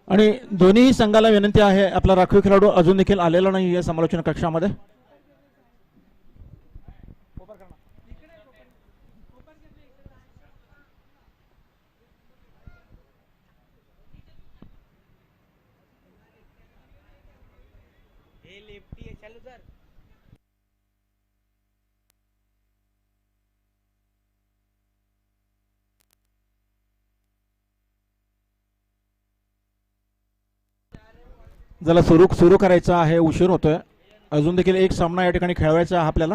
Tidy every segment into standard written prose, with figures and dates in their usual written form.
आणि दोन्ही संघाला विनंती आहे, आपला राखीव खेळाडू अजून देखील आलेला नाही आहे समालोचन कक्षामध्ये. ज्याला सुरू करायचा आहे, उशीर होतोय. अजून देखील एक सामना या ठिकाणी खेळवायचा आहे आपल्याला.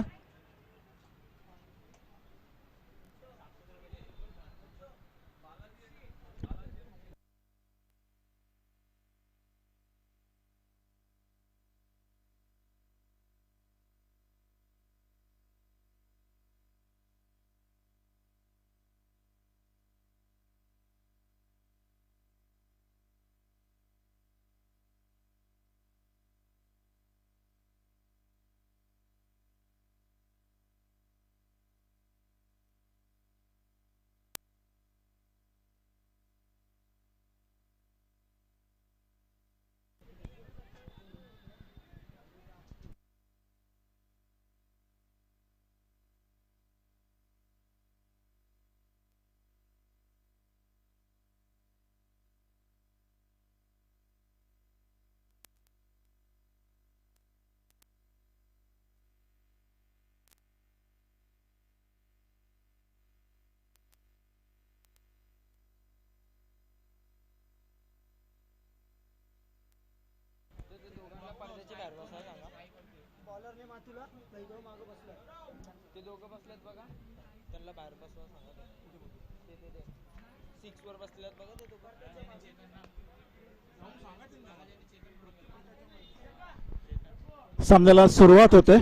सामन्याला सुरुवात होते.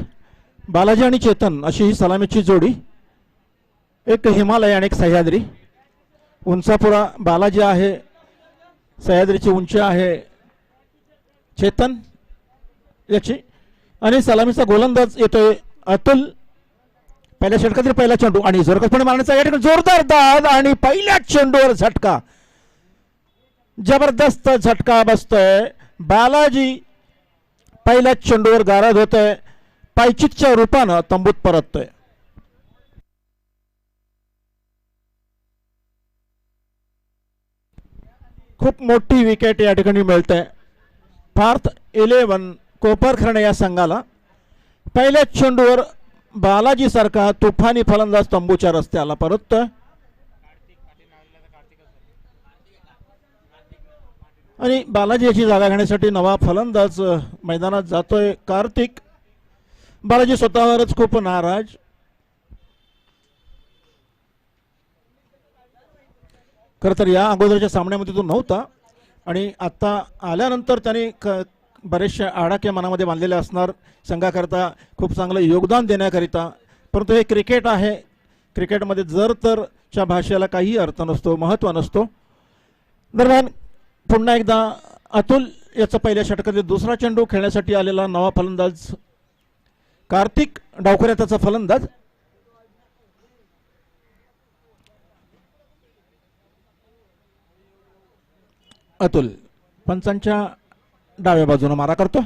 बालाजी आणि चेतन अशी ही सलामीची जोडी. एक हिमालय आणि एक सह्याद्री. उंचापुरा बालाजी आहे, सह्याद्रीची उंची आहे चेतन याची. आणि सलामीचा गोलंदाज येतोय अतुल. पहिल्या षटकातील पहिला चेंडू आणि जोरकसपणे मारण्याचा या ठिकाणी जोरदार दाद आणि पहिल्या चेंडूवर झटका. जबरदस्त झटका बसतोय. बालाजी पहिल्या चेंडूवर गारद होतोय, पायचितच्या रूपानं तंबूत परततोय. खूप मोठी विकेट या ठिकाणी मिळते पार्थ 11 कोपरखर्णे या संघाला. पहिल्या चेंडूवर बालाजी सारखा तुफानी फलंदाज तंबूच्या रस्त्याला परततोय. आणि बालाजी याची जागा घेण्यासाठी नवा फलंदाज मैदानात जातोय कार्तिक. बालाजी स्वतःवरच खूप नाराज. खरं तर या अगोदरच्या सामन्यामध्ये तो नव्हता आणि आता आल्यानंतर त्याने बरेचशा आडाखे मनामध्ये बांधलेले असणार संघाकरता, खूप चांगलं योगदान देण्याकरिता. परंतु हे क्रिकेट आहे. क्रिकेटमध्ये जर तर च्या भाषेला काही अर्थ नसतो, महत्त्व नसतो. दरम्यान पुन्हा एकदा अतुल याचा पहिल्या षटकातील दुसरा चेंडू खेळण्यासाठी आलेला नवा फलंदाज कार्तिक. डावखुऱ्या त्याचा फलंदाज. अतुल पंचांच्या डाव्या बाजूने मारा करतो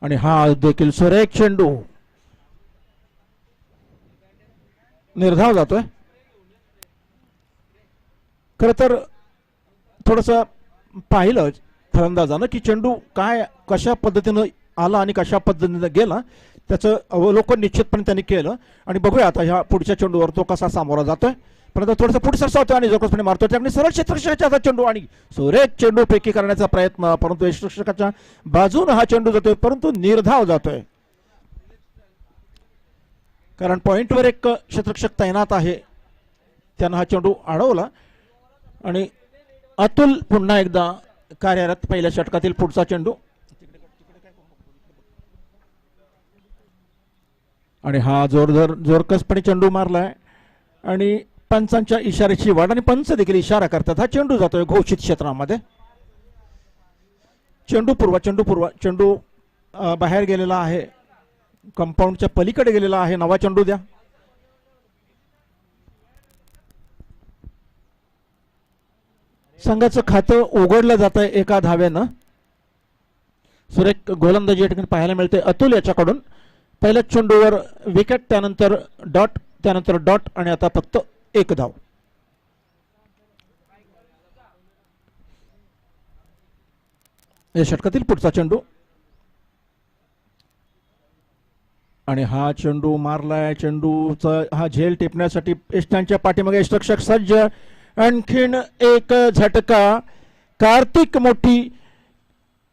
आणि हा देखील सुरेख चेंडू निर्धाव जातोय. खरं तर थोडस पाहिलं फलंदाजानं की चेंडू काय कशा पद्धतीनं आला आणि कशा पद्धतीनं गेला, त्याचं अवलोकन निश्चितपणे त्यांनी केलं. आणि बघूया आता ह्या पुढच्या चेंडूवर तो कसा सामोरा जातोय. परंतु थोडंसं पुढे सरसावतोय आणि जोरकसपणे मारतोय. त्याकडे सरळ क्षेत्ररक्षकाचा चेंडू आणि सुरेख चेंडू पैकी करण्याचा प्रयत्न, परंतु क्षेत्ररक्षकाच्या बाजूने हा चेंडू जातोय, परंतु निर्धाव जातोय. कारण पॉइंटवर एक क्षेत्ररक्षक तैनात आहे, त्यानं हा चेंडू अडवला. आणि अतुल पुन्हा एकदा कार्यरत. पहिल्या षटकातील पुढचा चेंडू आणि हा जोरकसपणे चेंडू मारलाय आणि पंचांच्या इशाऱ्याची वाट आणि पंच देखील इशारा करतात. हा चेंडू जातोय घोषित क्षेत्रामध्ये. चेंडू पूर्व चेंडू बाहेर गेलेला आहे, कंपाऊंडच्या पलीकडे गेलेला आहे. नवा चेंडू द्या. संघाचं खातं उघडलं जात आहे एका धावेनं. सुरेख गोलंदाजी या ठिकाणी पाहायला मिळते अतुल याच्याकडून. पहिल्या चेंडूवर विकेट, त्यानंतर डॉट आणि आता फक्त एक धाव. या षटकातील पुढचा चेंडू आणि हा चेंडू मारलाय. चेंडूचा हा झेल टिपण्यासाठी इष्टांच्या पाठीमागे इष्टरक्षक सज्ज. आणखीन एक झटका. कार्तिक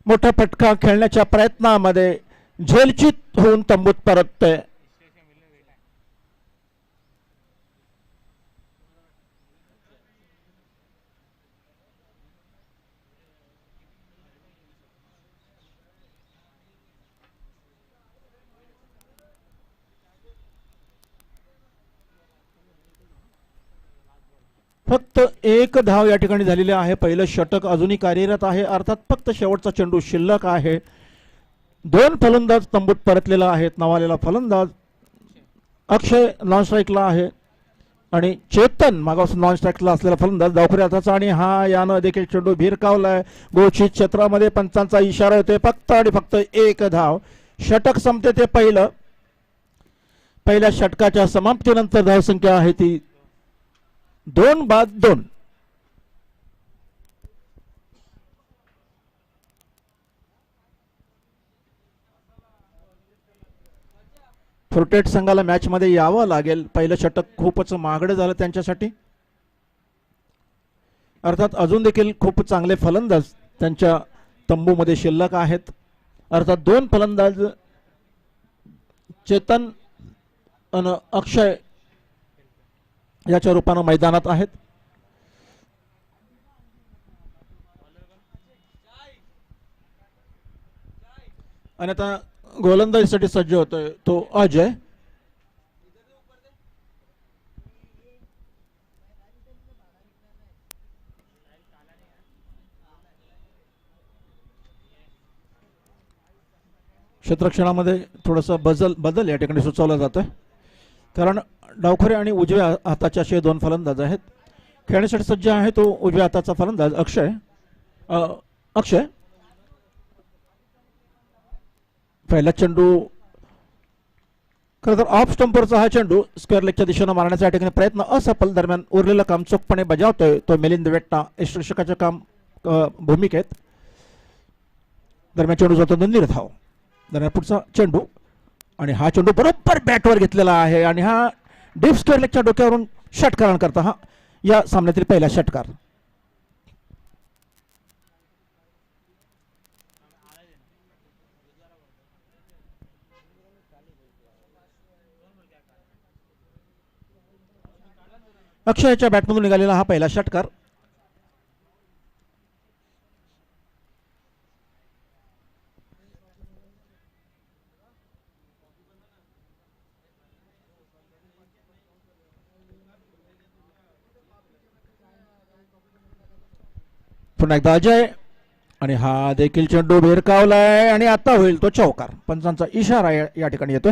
मोठा फटका खेळण्याच्या प्रयत्नामध्ये झेलचित होऊन तंबूत परतते. फक्त एक धाव या ठिकाणी झालेली आहे. पहिलं षटक अजूनही कार्यरत आहे. अर्थात फक्त शेवटचा चेंडू शिल्लक आहे. दोन फलंदाज तंबूत परतलेला आहेत. नावालेला फलंदाज अक्षय नॉन स्ट्राईकला आहे आणि चेतन मागास नॉन स्ट्राईकला असलेला फलंदाज डावखुरी हाताचा. आणि हा यानं देखील चेंडू भिरकावलाय. गोलशीत क्षेत्रामध्ये पंचांचा इशारा येतोय. फक्त आणि फक्त एक धाव. षटक संपते ते पहिल्या षटकाच्या समाप्तीनंतर धावसंख्या आहे ती 2-2. फुरटेट संघाला मॅच मध्ये यावं लागेल. पहिलं षटक खूपच महागडं झालं त्यांच्यासाठी. अर्थात अजून देखील खूप चांगले फलंदाज त्यांच्या तंबूमध्ये शिल्लक आहेत. अर्थात दोन फलंदाज चेतन आणि अक्षय याच्या रूपानं मैदानात आहेत. आणि आता गोलंदाजीसाठी सज्ज होतोय तो अजय. क्षेत्ररक्षणामध्ये थोडासा बदल या ठिकाणी सुचवला जातोय. कारण डावखरे आणि उजव्या हाताचे असे दोन फलंदाज आहेत. खेळण्यासाठी सज्ज आहे तो उजव्या हाताचा फलंदाज अक्षय. पहिला चेंडू खरं तर ऑफ स्टंपरचा हा चेंडू स्क्वेअर लेगच्या दिशेनं मारण्याचा या ठिकाणी प्रयत्न असफल. दरम्यान उरलेलं काम चोखपणे बजावतोय तो मिलिंद वेट्टा इष्टरक्षकाचे काम भूमिकेत. दरम्यान चेंडू जातो निर्धाव. दरम्यान पुढचा चेंडू आणि हा चेंडू बरोबर बॅटवर घेतलेला आहे आणि हा डीप स्क्वेअर लेगच्या डोक्यावरून षटकारण करता हा या सामन्यातील पहिला षटकार. अक्षयच्या बॅटमधून निघालेला हा पहिला षटकार. पुन्हा एकदा अजय आणि हा देखील चेंडू भिरकावलाय आणि आता होईल तो चौकार. पंचांचा इशारा या ठिकाणी येतोय.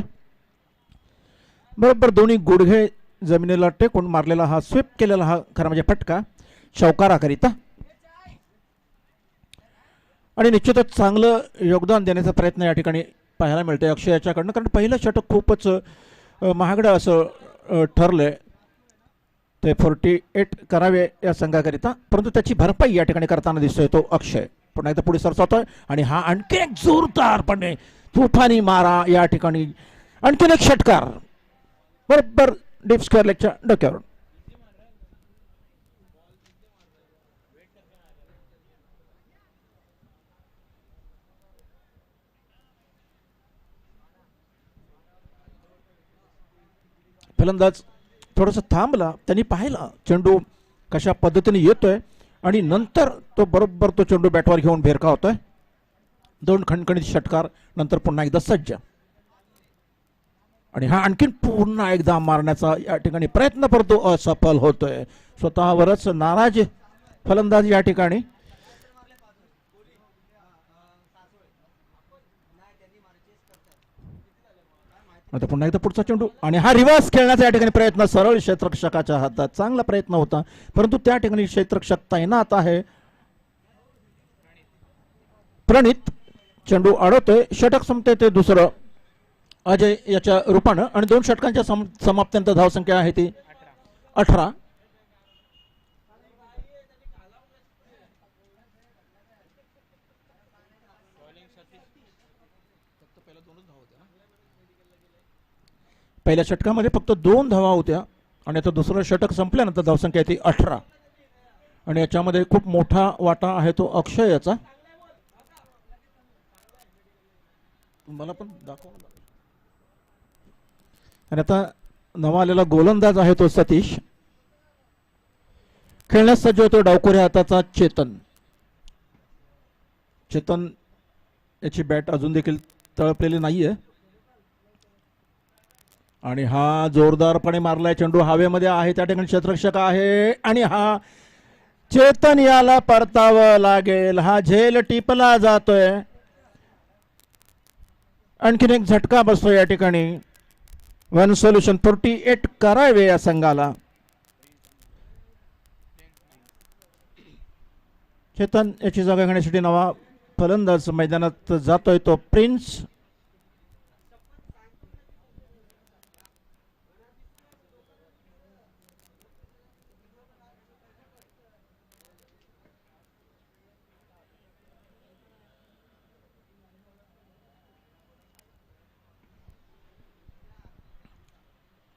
बरोबर दोन्ही गुडघे जमिनीला टेकून मारलेला हा स्वीप केलेला हा खरा म्हणजे फटका चौकाराकरिता. आणि निश्चितच चांगलं योगदान देण्याचा प्रयत्न या ठिकाणी पाहायला मिळतोय अक्षय याच्याकडनं. कारण पहिलं षटक खूपच महागडं असं ठरलंय. ते 48 करावे या संघाकरिता, परंतु त्याची भरपाई या ठिकाणी करताना दिसतोय तो अक्षय. पुन्हा एकदा पुढे सरसावतोय आणि हा आणखी एक जोरदारपणे तुफानी मारा या ठिकाणी. आणखीन एक षटकार बरोबर डीप स्क्वेअर लेगच्या डोक्यावरून. फलंदाज थोडासा थांबला. त्यांनी पाहिला चेंडू कशा पद्धतीने येतोय आणि नंतर तो बरोबर तो चेंडू बॅटवर घेऊन भिरकावतोय. दोन खणखणीत षटकार नंतर पुन्हा एकदा सज्ज आणि हा आणखीन पुन्हा एकदा मारण्याचा या ठिकाणी प्रयत्न करतो, असफल होतोय. स्वतःवरच नाराज फलंदाज या ठिकाणी. आता पुन्हा एकदा पुढचा चेंडू आणि हा रिव्हर्स खेळण्याचा या ठिकाणी प्रयत्न सरळ क्षेत्ररक्षकाच्या हातात, चांगला प्रयत्न होता परंतु त्या ठिकाणी क्षेत्ररक्षक तैनात आहे. प्रणित चेंडू अडवतोय, षटक संपते ते दुसरं अजय याच्या रूपानं आणि 2 षटकांच्या समाप्त्यंत धावसंख्या आहे ती 18. पहिल्या षटकामध्ये फक्त 2 धावा होत्या आणि आता दुसरं षटक संपल्यानंतर धावसंख्या ती 18 आणि याच्यामध्ये खूप मोठा वाटा आहे तो अक्षय याचा. मला पण दाखव. आणि आता नवा आलेला गोलंदाज आहे तो सतीश. खेळण्यास सज्ज होतो डावखोऱ्या हाताचा चेतन. चेतन याची बॅट अजून देखील तळपलेली नाहीये आणि हा जोरदारपणे मारलाय चेंडू हवेमध्ये आहे, त्या ठिकाणी क्षेत्ररक्षक आहे आणि हा चेतन याला परतावं लागेल. हा झेल टिपला जातोय, आणखीन एक झटका बसतो या ठिकाणी. 1 सोल्युशन 48 करावे या संघाला. चेतन याची जागा घेण्यासाठी नवा फलंदाज मैदानात जातोय तो प्रिन्स.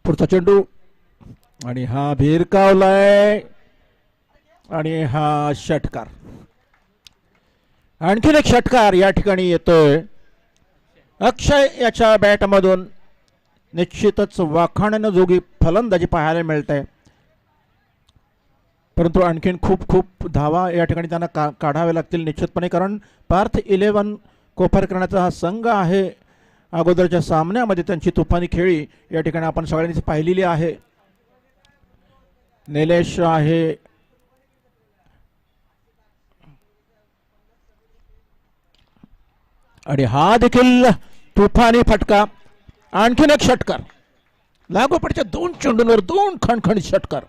पुढचा चेंडू आणि हा भिरकावलाय आणि हा षटकार. आणखीन एक षटकार या ठिकाणी येतोय. अक्षय याच्या बॅटमधून निश्चितच वाखाणण्याजोगी फलंदाजी पाहायला मिळते परंतु आणखीन खूप खूप धावा या ठिकाणी त्यांना काढावे लागतील निश्चितपणे, कारण पार्थ 11 कोपर करण्याचा हा संघ आहे. अगोदरच्या सामन्यामध्ये त्यांची तुफानी खेळी या ठिकाणी आपण सगळ्यांनी पाहिलेली आहे. निलेश आहे, आणि हा देखील तुफानी फटका. आणखीन एक षटकार, लागोपाठच्या 2 चेंडूंवर 2 खणखणीत षटकार.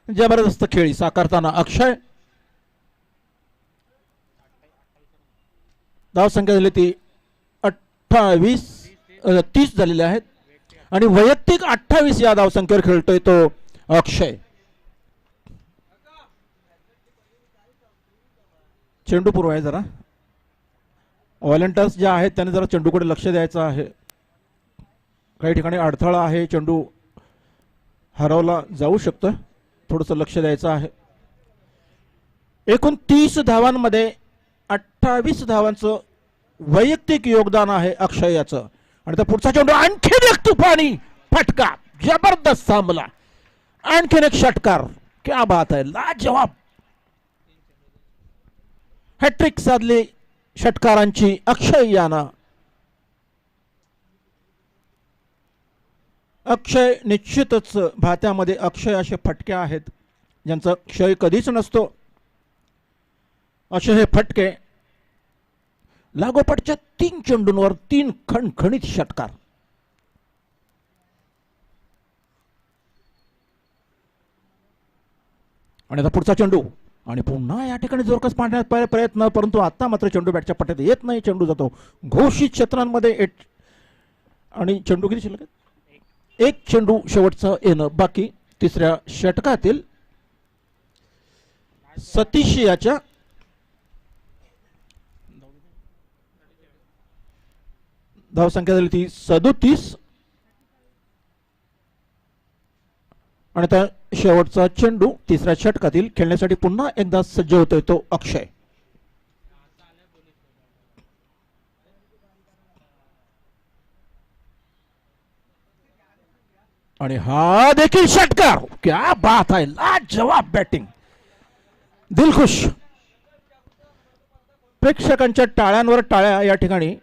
जबरदस्त खेळी साकारताना अक्षय. धावसंख्या झाली ती 30 झालेले आहेत आणि वैयक्तिक 28 या धावसंख्येवर खेळतोय तो अक्षय. चेंडू पूर्व आहे, जरा व्हॉलंटियर्स जे आहेत त्यांनी जरा चेंडूकडे लक्ष द्यायचं आहे. काही ठिकाणी अडथळा आहे, चेंडू हरवला जाऊ शकतो, थोडंसं लक्ष द्यायचं आहे. एकूण 30 धावांमध्ये 28 धावांचं वैयक्तिक योगदान आहे अक्षय याचं. आणि तर पुढचा चेंडू आणखीन एक तुफानी फटका, जबरदस्त थांबला. आणखीन एक षटकार, क्या बात आहे, लाजवाब हॅट्रिक साधली षटकारांची अक्षय यानं. अक्षय निश्चितच भात्यामध्ये अक्षय असे फटके आहेत ज्यांचा क्षय कधीच नसतो. असे हे फटके, लागोपाठच्या 3 चेंडूंवर 3 खणखणीत षटकार. आणि आता पुढचा चेंडू आणि पुन्हा या ठिकाणी जोरकस पाडण्याचा प्रयत्न, परंतु आता मात्र चेंडू बॅटच्या पट्ट्यात येत नाही. चेंडू जातो घोषित क्षेत्रांमध्ये आणि चेंडू किती शिल्लक, 1 चेंडू शेवटचं येणं बाकी. तिसऱ्या षटकातील सतीश याच्या धावसंख्या झाली ती 37 आणि आता शेवटचा चेंडू तिसऱ्या षटकातील खेळण्यासाठी पुन्हा एकदा सज्ज होतोय तो अक्षय. आणि हा देखील षटकार, क्या बात आहे, लाजवाब बॅटिंग, दिलखुश. प्रेक्षकांच्या टाळ्यांवर टाळ्या या ठिकाणी.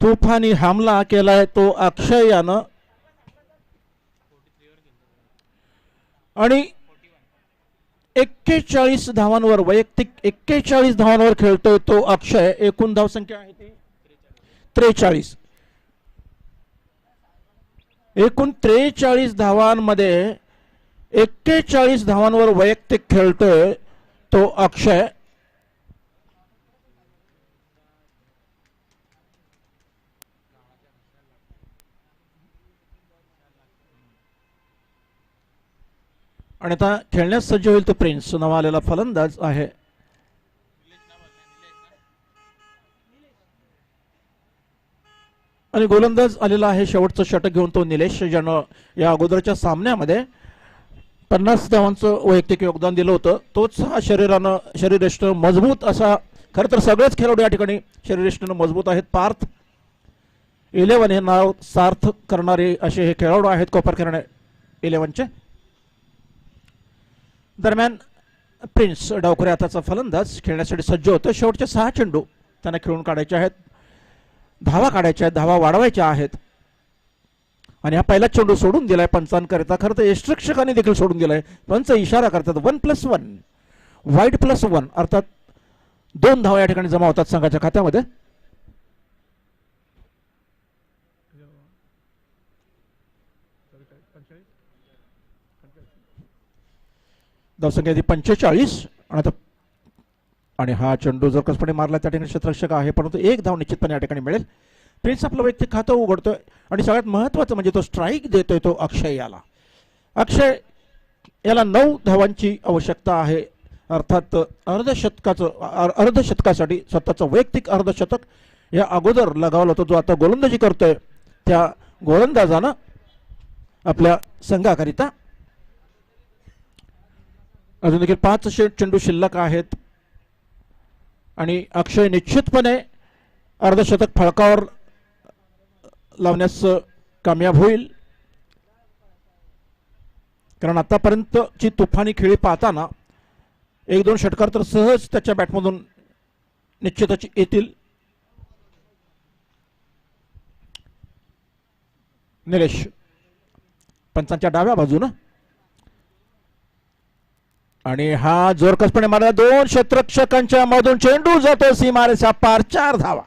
तुफानी हमला केलाय तो अक्षय यानं आणि 41 धावांवर, वैयक्तिक 41 धावांवर खेळतोय तो अक्षय. एकूण धावसंख्या आहे ती 43. एकूण 43 धावांमध्ये 41 धावांवर वैयक्तिक खेळतोय तो अक्षय. आणि आता खेळण्यास सज्ज होईल तो प्रिन्स नावा आलेला फलंदाज आहे. आणि गोलंदाज आलेला आहे शेवटचं षटक घेऊन तो निलेश, ज्यानं या अगोदरच्या सामन्यामध्ये 50 धावांचं वैयक्तिक योगदान दिलं होतं. तोच हा शरीरयष्टीनं मजबूत असा, खरं तर सगळेच खेळाडू या ठिकाणी शरीरयष्टीनं मजबूत आहेत. पार्थ 11 हे नाव सार्थ करणारे असे हे खेळाडू आहेत कोपरखैरणे 11चे. दरम्यान प्रिन्स डावखरे आताचा फलंदाज खेळण्यासाठी सज्ज होतो. शेवटचे 6 चेंडू त्यांना खेळून काढायचे आहेत, धावा काढायच्या आहेत, धावा वाढवायच्या आहेत. आणि हा पहिला चेंडू सोडून दिलाय पंचांकरिता. खरं तर यष्टिरक्षकांनी देखील सोडून दिलाय. पंच इशारा करतात 1+1 वाईड +1 अर्थात 2 धावा या ठिकाणी जमा होतात संघाच्या खात्यामध्ये. धावसंख्या 45 आणि हा चेंडू जर कसपणे मारला त्या ठिकाणी क्षेत्ररक्षक आहे, परंतु 1 धाव निश्चितपणे या ठिकाणी मिळेल. प्रिन्स आपलं वैयक्तिक खातं उघडतोय आणि सगळ्यात महत्त्वाचं म्हणजे तो स्ट्राईक देतोय तो अक्षय याला. अक्षय याला 9 धावांची आवश्यकता आहे, अर्थात अर्धशतकासाठी स्वतःचं वैयक्तिक अर्धशतक या अगोदर लगावला होता जो आता गोलंदाजी करतोय त्या गोलंदाजानं आपल्या संघाकरिता. अजून देखील 5 चेंडू शिल्लक आहेत आणि अक्षय निश्चितपणे अर्धशतक फळकावर लावण्यास कामयाब होईल, कारण आतापर्यंतची तुफानी खेळी पाहताना 1-2 षटकार तर सहज त्याच्या बॅटमधून निश्चितच येतील. निलेश पंचांच्या डाव्या बाजूनं आणि हा जोरकसपणे मारला 2 क्षेत्ररक्षकांच्या मधून चेंडू जातो सीमारेषा पार. 4 धावा.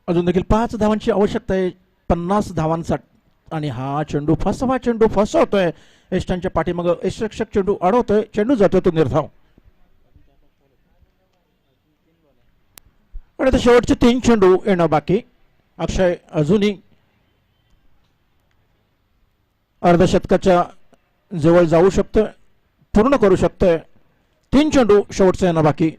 अजून देखील 5 धावांची आवश्यकता आहे 50 धावांसाठी. आणि हा चेंडू चेंडू फसवतोय यष्टांच्या पाठीमाग. यष्टरक्षक चेंडू अडवतोय, चेंडू जातोय तो निर्धाव. आणि आता शेवटचे 3 चेंडू येणं बाकी. अक्षय अजूनही अर्धशतकाच्या जवळ जाऊ शकतोय, पूर्ण करू शकतोय. 3 चेंडू शेवटचं येणं बाकी.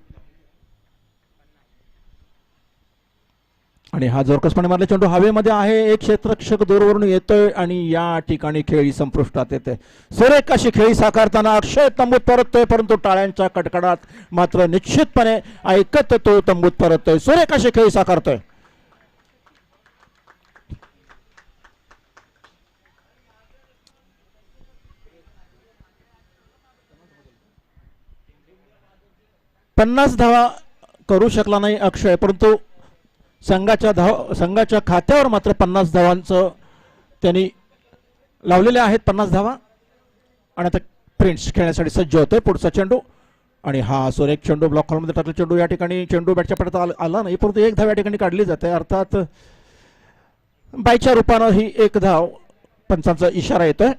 आणि हा जोरकसपणे मारला चेंडू हवेमध्ये आहे. एक क्षेत्ररक्षक दूरवरून येतोय आणि या ठिकाणी खेळी संपुष्टात येते. सुरेख अशी खेळी साकारताना अक्षय तंबूत परततोय, परंतु टाळ्यांच्या कडकडात मात्र निश्चितपणे ऐकत तो तंबूत परततोय. सुरेख अशी खेळी साकारतोय. पन्नास धावा करू शकला नाही अक्षय, परंतु संघाच्या खात्यावर मात्र 50 धावांचं त्यांनी लावलेले आहेत. 50 धावा. आणि आता प्रिन्स खेळण्यासाठी सज्ज होते. पुढचा चेंडू आणि हा सुरेख चेंडू ब्लॉक हॉलमध्ये टाकला चेंडू. या ठिकाणी चेंडू बॅटच्या पडता आला नाही, परंतु 1 धाव या ठिकाणी काढली जाते. अर्थात बायच्या रूपानं ही 1 धाव पंचांचा इशारा येतोय.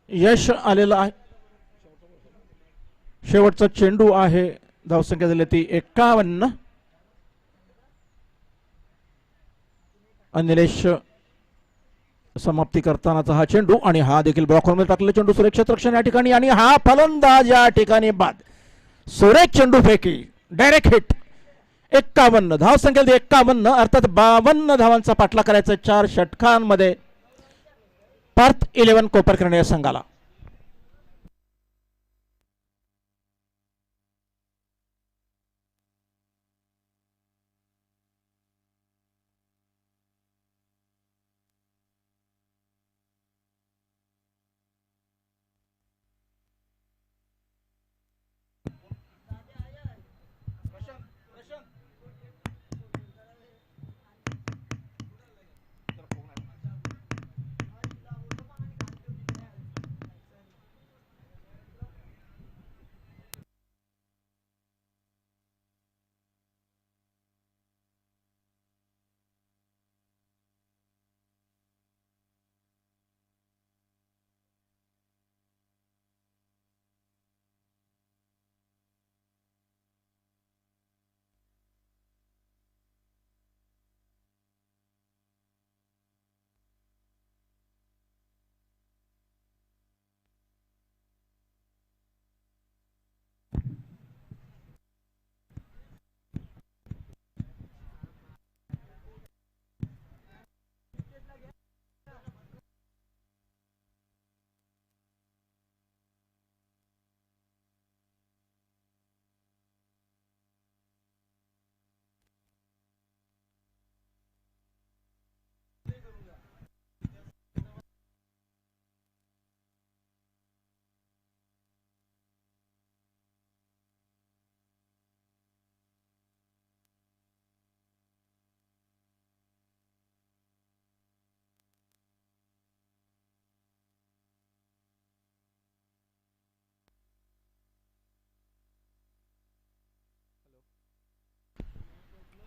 यश आलेलं आहे. शेवटचा चेंडू आहे. धावसंख्या झाली ती 51. निलेश समाप्ती करतानाचा हा चेंडू आणि हा देखील ब्लॉक होलमध्ये टाकलेला चेंडू सुरेख क्षेत्ररक्षण या ठिकाणी. आणि हा फलंदाज या ठिकाणी बाद. सुरेख चेंडू फेकी, डायरेक्ट हिट. 51 धावसंख्या 51, अर्थात 52 धावांचा पाठला करायचा 4 षटकांमध्ये पार्थ 11 कोपरखैरणे या संघाला.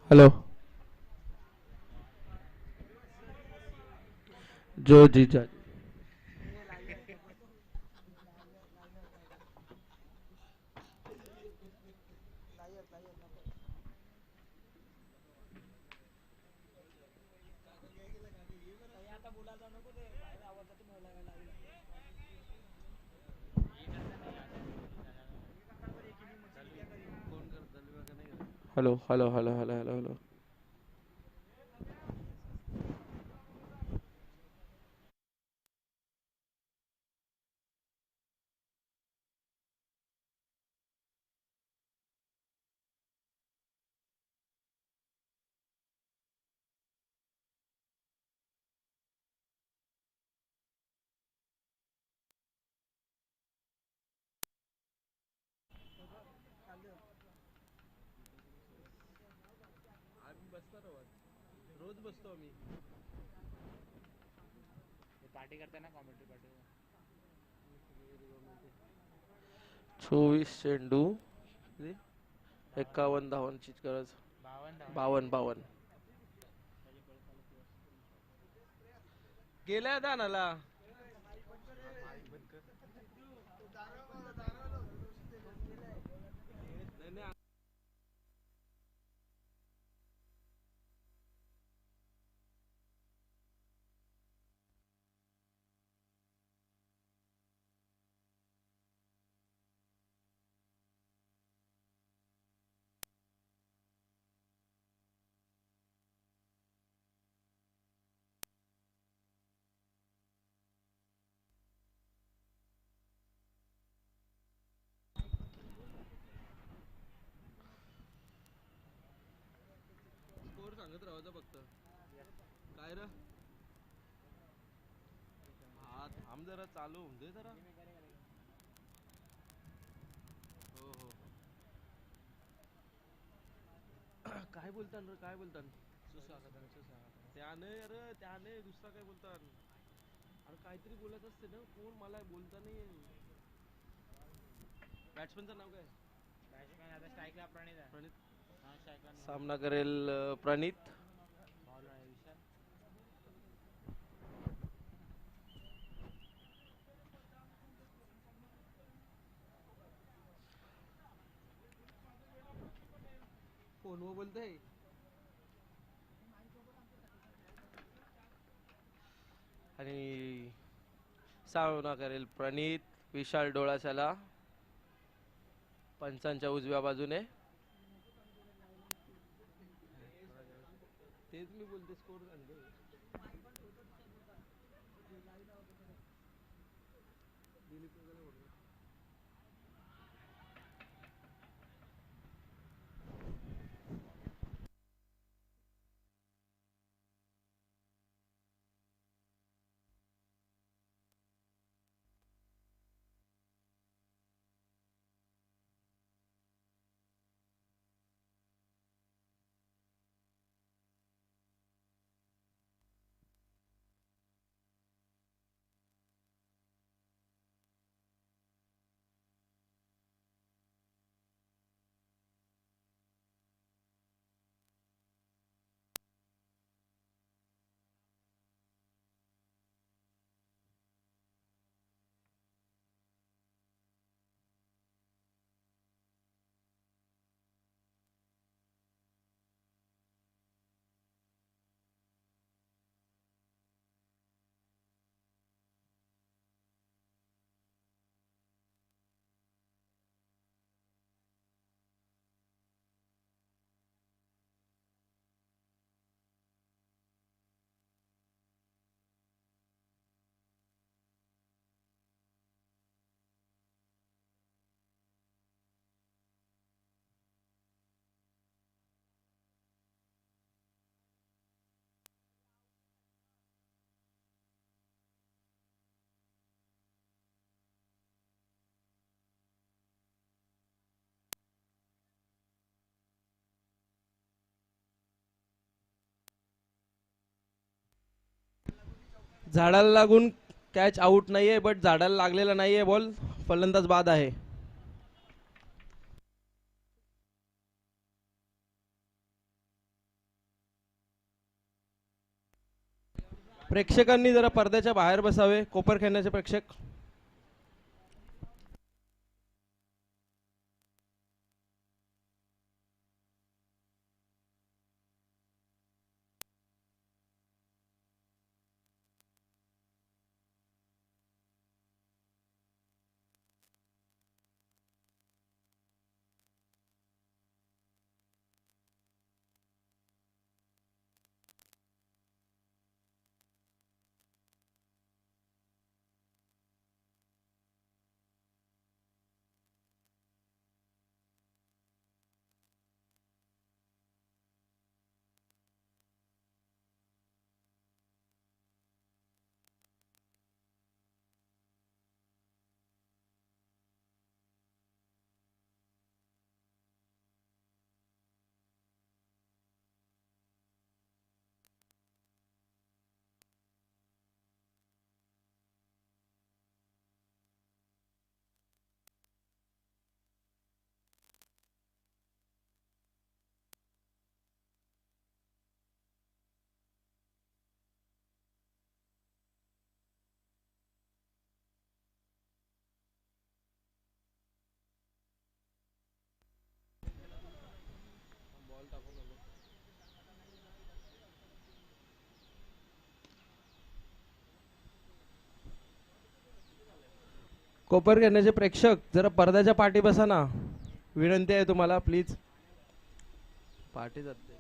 हेलो जो जीजा hello hello hello hello hello hello रोज बसतो आम्ही पार्टी करते ना कॉमेडी पार्टी 24 चेंडू 51 धावांची गरज 52 52 गेल्या दानाला स्कोर सांगत राहायचा फक्त काय रे हा थांब जरा चालू होऊन दे जरा हो हो काय बोलतान रे काय बोलतान त्याने अरे त्याने दुसरा काय बोलतान अरे काहीतरी बोलत असते ना कोण मला बोलता नाही बॅट्समनचं नाव काय बॅट्समॅन आता स्ट्राईकला प्रणित आहे. प्रणित हा स्ट्राईकला सामना करेल प्रणित बॉलर आहे विशाल. फोनवर बोलतोय आणि सामना करेल प्रणित विशाल डोळाच्याला पंचांच्या उजव्या बाजूने तेच मी बोलते स्कोर सांगतो झाडाला लागून कॅच आउट नाहीये बट झाडाला लागलेला नाहीये बॉल फलंदाज बाद आहे प्रेक्षकांनी जरा पडद्याच्या बाहेर बसावे, कोपर खेळण्याचे प्रेक्षक. कोपर खेळण्याचे प्रेक्षक जरा पडद्याच्या पाठी बसा ना, विनंती आहे तुम्हाला प्लीज. पाठी जाते.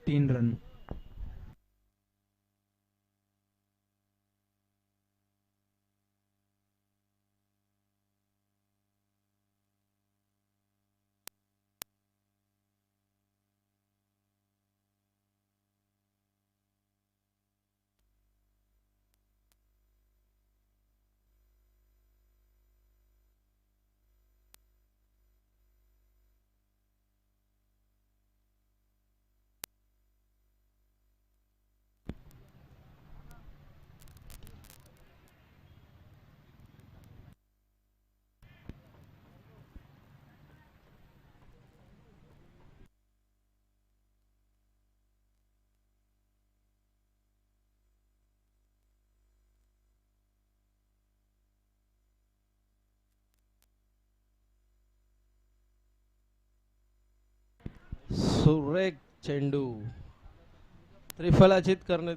तीन रन. सुरेख चेंडू त्रिफलाचित करणे.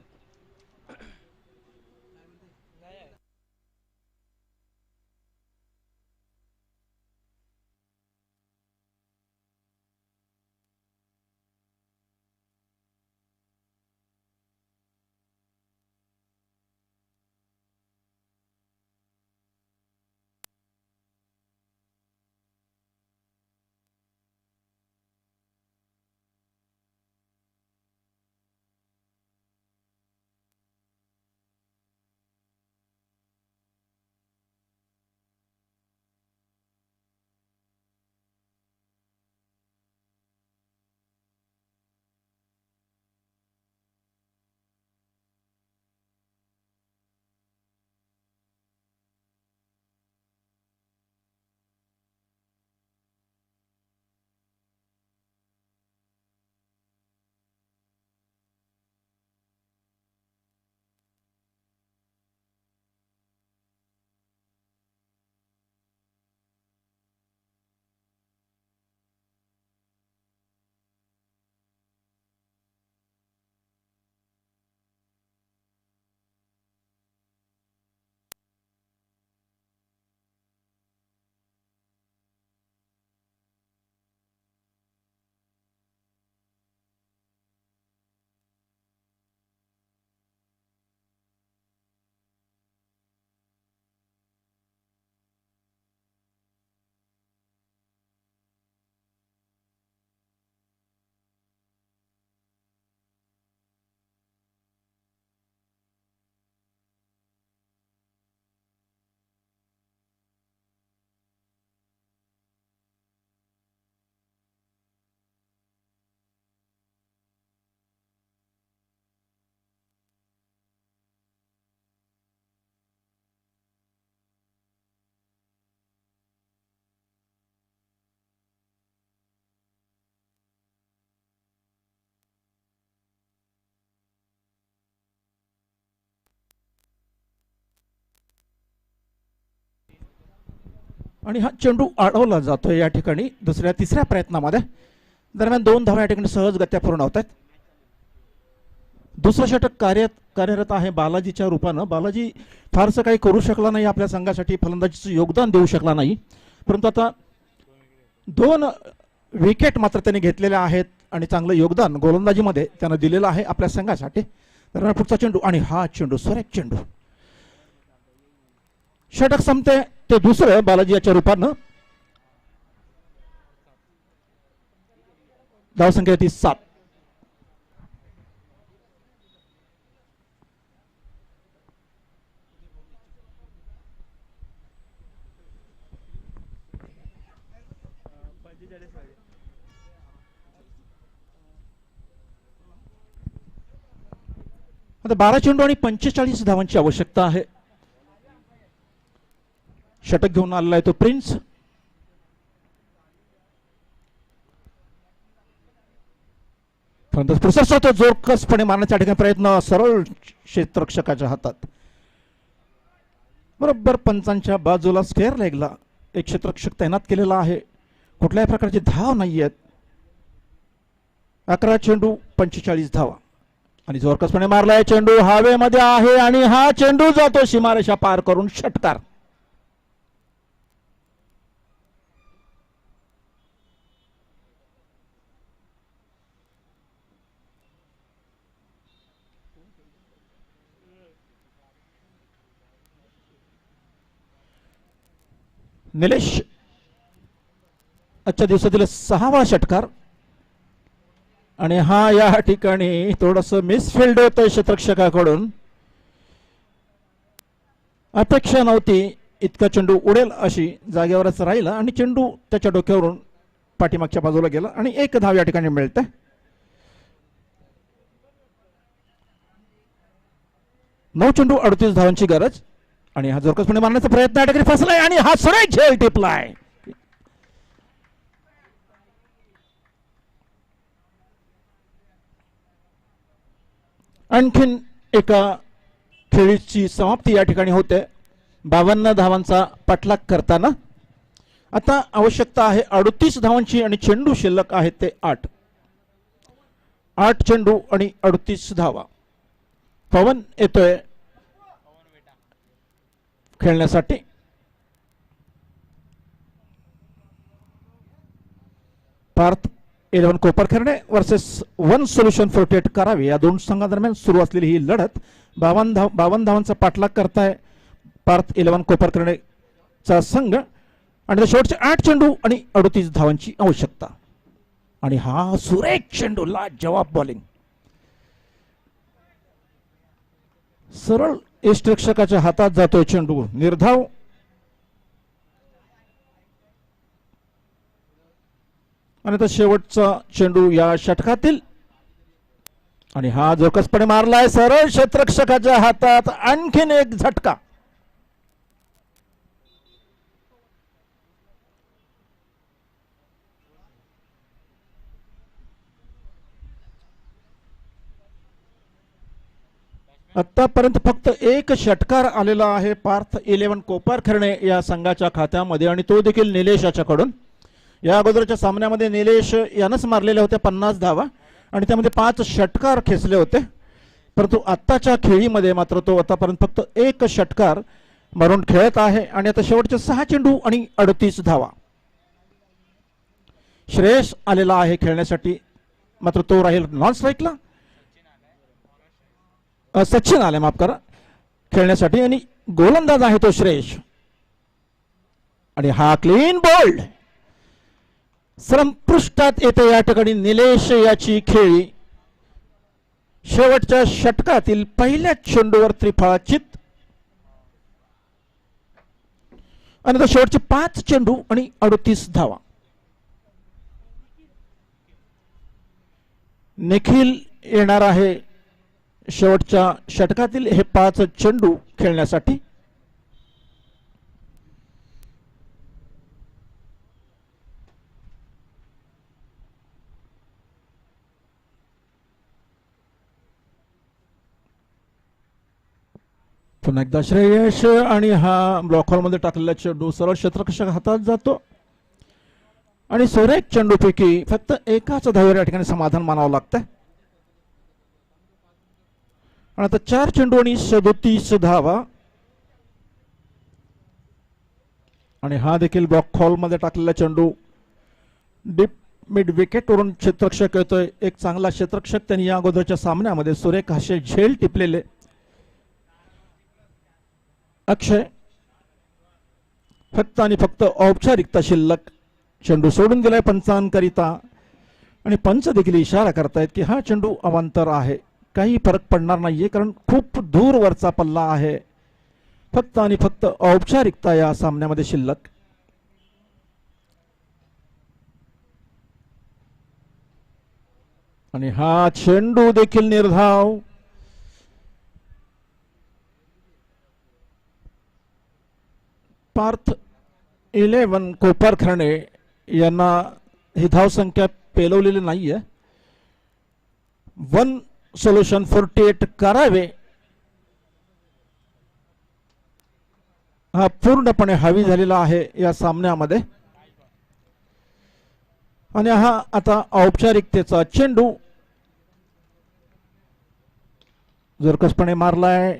आणि हा चेंडू अडवला जातोय या ठिकाणी दुसऱ्या तिसऱ्या प्रयत्नामध्ये. दरम्यान 2 धावा या ठिकाणी सहजगत्या पूर्ण होत आहेत. दुसरं षटक कार्यरत आहे बालाजीच्या रूपानं. बालाजी फारसं काही करू शकला नाही आपल्या संघासाठी, फलंदाजीचं योगदान देऊ शकला नाही, परंतु आता 2 विकेट मात्र त्यांनी घेतलेल्या आहेत आणि चांगलं योगदान गोलंदाजीमध्ये त्यानं दिलेलं आहे आपल्या संघासाठी. तर पुढचा चेंडू आणि हा चेंडू सुरेख चेंडू. षटक संपते ते दुसरं बालाजी याच्या रूपानं. धावसंख्या ती 7. आता 12 चेंडू आणि 45 धावांची आवश्यकता आहे. षटक घेऊन आलेला आहे तो प्रिन्स. तो जोरकसपणे मारण्याचा ठिकाणी प्रयत्न सरळ क्षेत्ररक्षकाच्या हातात. बरोबर पंचांच्या बाजूला स्क्वेअर लेगला एक क्षेत्ररक्षक तैनात केलेला आहे. कुठल्याही प्रकारची धाव नाही आहेत. 11 चेंडू 45 धावा आणि जोरकसपणे मारलाय चेंडू हवेमध्ये आहे आणि हा चेंडू जातो सीमारेषा पार करून षटकार. निलेश आजच्या दिवसातील 6वा षटकार आणि हा या ठिकाणी थोडस मिसफिल्ड होतंय क्षेत्ररक्षकाकडून. अपेक्षा नव्हती इतका चेंडू उडेल अशी, जागेवरच राहिला आणि चेंडू त्याच्या डोक्यावरून पाठीमागच्या बाजूला गेला आणि 1 धाव या ठिकाणी मिळते. नऊ चेंडू 38 धावांची गरज आणि हा जोरकसपणे मारण्याचा प्रयत्न या ठिकाणी फसलाय आणि हा सुरेख झेल टिपलाय. आणखीन एका खेळीची समाप्ती या ठिकाणी होते 52 धावांचा पाठलाग करताना. आता आवश्यकता आहे 38 धावांची आणि चेंडू शिल्लक आहेत ते 8. 8 चेंडू आणि 38 धावा. पवन येतोय खेळण्यासाठी. पार्थ 11 कोपरखर्णे वर्सेस 1 सोल्युशन 48 करावे या दोन संघादरम्यान सुरू असलेली ही लढत. 52 धावांचा पाठलाग करताय पार्थ 11 कोपरखर्णेचा संघ आणि शेवटचे 8 चेंडू आणि 38 धावांची आवश्यकता. आणि हा सुरेख चेंडू लाजवाब बॉलिंग. सरळ यष्टिरक्षकाच्या हातात जातोय चेंडू निर्धाव. आणि आता शेवटचा चेंडू या षटकातील आणि हा जोरकसपणे मारलाय सरळ क्षेत्ररक्षकाच्या हातात. आणखीन एक झटका. आतापर्यंत फक्त एक षटकार आलेला आहे पार्थ 11 कोपरखर्णे या संघाच्या खात्यामध्ये आणि तो देखील निलेश याच्याकडून. या अगोदरच्या सामन्यामध्ये निलेश यानंच मारलेल्या होत्या 50 धावा आणि त्यामध्ये 5 षटकार खेचले होते, परंतु आत्ताच्या खेळीमध्ये मात्र तो आतापर्यंत फक्त एक षटकार मारून खेळत आहे. आणि आता शेवटचे 6 चेंडू आणि 38 धावा. श्रेयस आलेला आहे खेळण्यासाठी, मात्र तो राहील नॉन स्ट्राईकला. सचिन आले माफ करा खेळण्यासाठी आणि गोलंदाज आहे तो श्रेयस. आणि हा क्लीन बोल्ड संपुष्टात येते या ठिकाणी निलेश याची खेळी. शेवटच्या षटकातील पहिल्या चेंडूवर त्रिफळाचित आणि आता शेवटचे 5 चेंडू आणि 38 धावा. निखिल येणार आहे शेवटच्या षटकातील हे 5 चेंडू खेळण्यासाठी. पुन्हा एकदा श्रेयश आणि हा ब्लॉक हॉलमध्ये टाकलेला चेंडू सरळ क्षेत्ररक्षक हातात जातो आणि सुरेख चेंडूपैकी फक्त एकाच धावेवर या ठिकाणी समाधान मानावं लागतंय. आणि आता 4 चेंडू आणि 37 धावा. आणि हा देखील ब्लॉक हॉलमध्ये टाकलेला चेंडू डीप मिड विकेट वरून क्षेत्ररक्षक येतोय. एक चांगला क्षेत्ररक्षक त्यांनी या अगोदरच्या सामन्यामध्ये सुरेख असे झेल टिपलेले. अक्षय फक्त आणि फक्त औपचारिकता शिल्लक. चेंडू सोडून गेलाय पंचांकरिता आणि पंच देखील इशारा करतायत की हा चेंडू अवांतर आहे, काही फरक पडणार नाहीये कारण खूप दूरवरचा पल्ला आहे. फक्त आणि फक्त औपचारिकता या सामन्यामध्ये शिल्लक. आणि हा चेंडू देखील निर्धाव. पार्थ 11 कोपरखर्णे यांना ही धाव संख्या पेलवलेली नाहीये. 1 सोल्युशन 48 करावे हा पूर्णपणे हावी झालेला आहे या सामन्यामध्ये. आणि हा आता औपचारिकतेचा चेंडू जोरकसपणे मारलाय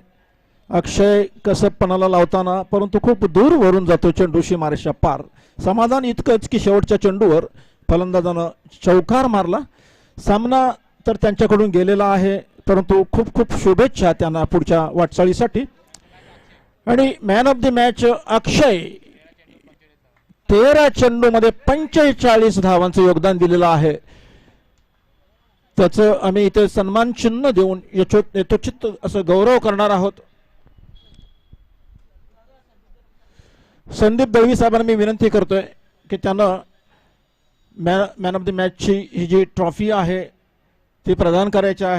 अक्षय कसबपणाला लावताना, परंतु खूप दूर वरून जातो चेंडू सीमारेषा पार. समाधान इतकंच की शेवटच्या चेंडूवर फलंदाजानं चौकार मारला. सामना तर त्यांच्याकडून गेलेला आहे, परंतु खूप खूप शुभेच्छा त्यांना पुढच्या वाटचालीसाठी. आणि मॅन ऑफ द मॅच अक्षय 13 चेंडूमध्ये 45 धावांचं योगदान दिलेलं आहे. त्याचं आम्ही इथे सन्मान चिन्ह देऊन यथोचित असं गौरव करणार आहोत. संदीप दळवी साहेबांना मी विनंती करतोय की त्यानं मॅन ऑफ द मॅचची ही जी ट्रॉफी आहे ती प्रदान करायची आहे.